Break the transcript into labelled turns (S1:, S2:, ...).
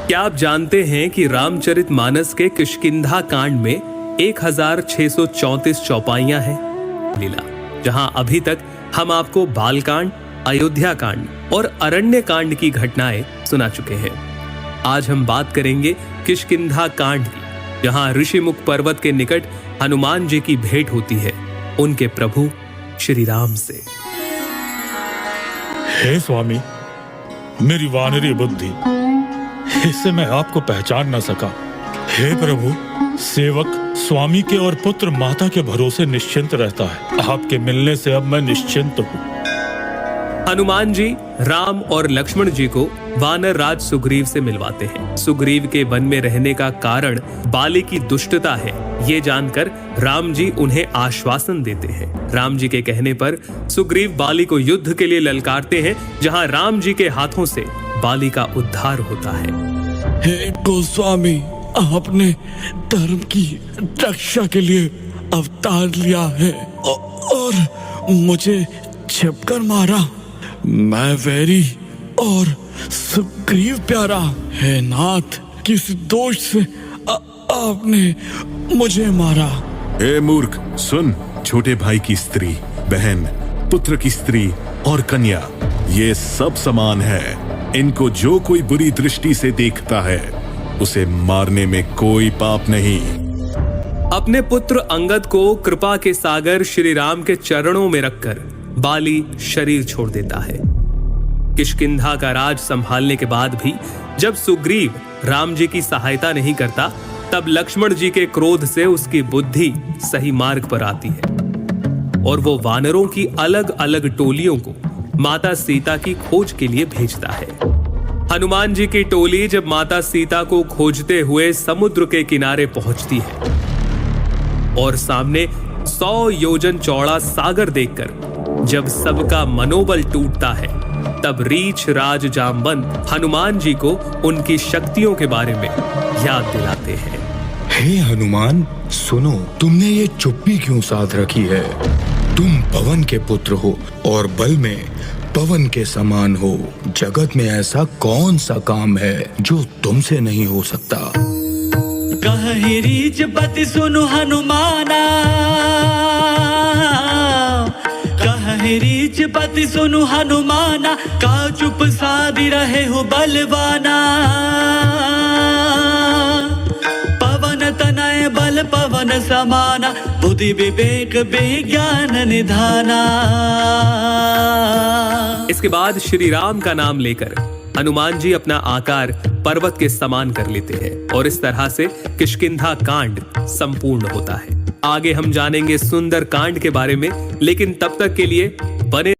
S1: क्या आप जानते हैं कि रामचरितमानस के किष्किंधा कांड में 1634 चौपाइयां हैं लीला, जहां अभी तक हम आपको बालकांड, अयोध्या कांड और अरण्य कांड की घटनाएं सुना चुके हैं। आज हम बात करेंगे किष्किंधा कांड की, जहां ऋषिमुख पर्वत के निकट हनुमान जी की भेंट होती है उनके प्रभु श्री राम से।
S2: हे स्वामी, मेरी वानरी बुद्धि, इससे मैं आपको पहचान न सका। हे प्रभु, सेवक स्वामी के और पुत्र माता के भरोसे निश्चिंत रहता है। आपके मिलने से अब मैं निश्चिंत हूँ।
S1: हनुमान जी राम और लक्ष्मण जी को वानर राज सुग्रीव से मिलवाते हैं। सुग्रीव के वन में रहने का कारण बाली की दुष्टता है, ये जानकर राम जी उन्हें आश्वासन देते हैं। राम जी के कहने पर सुग्रीव बाली को युद्ध के लिए ललकारते हैं, जहां राम जी के हाथों से बाली का उद्धार होता है।
S3: हे गोस्वामी, आपने धर्म की रक्षा के लिए अवतार लिया है और मुझे छिपकर मारा। मैं वैरी और सुग्रीव प्यारा है नाथ, किस दोष से आपने मुझे मारा?
S4: हे मूर्ख, सुन। छोटे भाई की स्त्री, बहन, पुत्र की स्त्री और कन्या, ये सब समान है। इनको जो कोई बुरी दृष्टि से देखता है उसे मारने में कोई पाप नहीं।
S1: अपने पुत्र अंगद को कृपा के सागर श्री राम के चरणों में रखकर बाली शरीर छोड़ देता है। किष्किंधा का राज संभालने के बाद भी जब सुग्रीव राम जी की सहायता नहीं करता, तब लक्ष्मण जी के क्रोध से उसकी बुद्धि सही मार्ग पर आती है और वो वानरों की अलग अलग टोलियों को माता सीता की खोज के लिए भेजता है। हनुमान जी की टोली जब माता सीता को खोजते हुए समुद्र के किनारे पहुंचती है और सामने 100 योजन चौड़ा सागर देखकर जब सबका मनोबल टूटता है, तब रीछ राज जामवंत हनुमान जी को उनकी शक्तियों के बारे में याद दिलाते हैं।
S5: हे हनुमान, सुनो, तुमने ये चुप्पी क्यों साध रखी है? तुम पवन के पुत्र हो और बल में पवन के समान हो। जगत में ऐसा कौन सा काम है जो तुमसे नहीं हो सकता?
S6: कहि रीछ पति सुनु हनुमाना, कहि रीछ पति सुनु हनुमाना, का चुप साधि रहे हो बलवाना। पवन तनय बल पवन समाना, बुद्धि विवेक विज्ञान निधाना।
S1: इसके बाद श्री राम का नाम लेकर हनुमान जी अपना आकार पर्वत के समान कर लेते हैं और इस तरह से किष्किंधा कांड संपूर्ण होता है। आगे हम जानेंगे सुंदर कांड के बारे में, लेकिन तब तक के लिए बने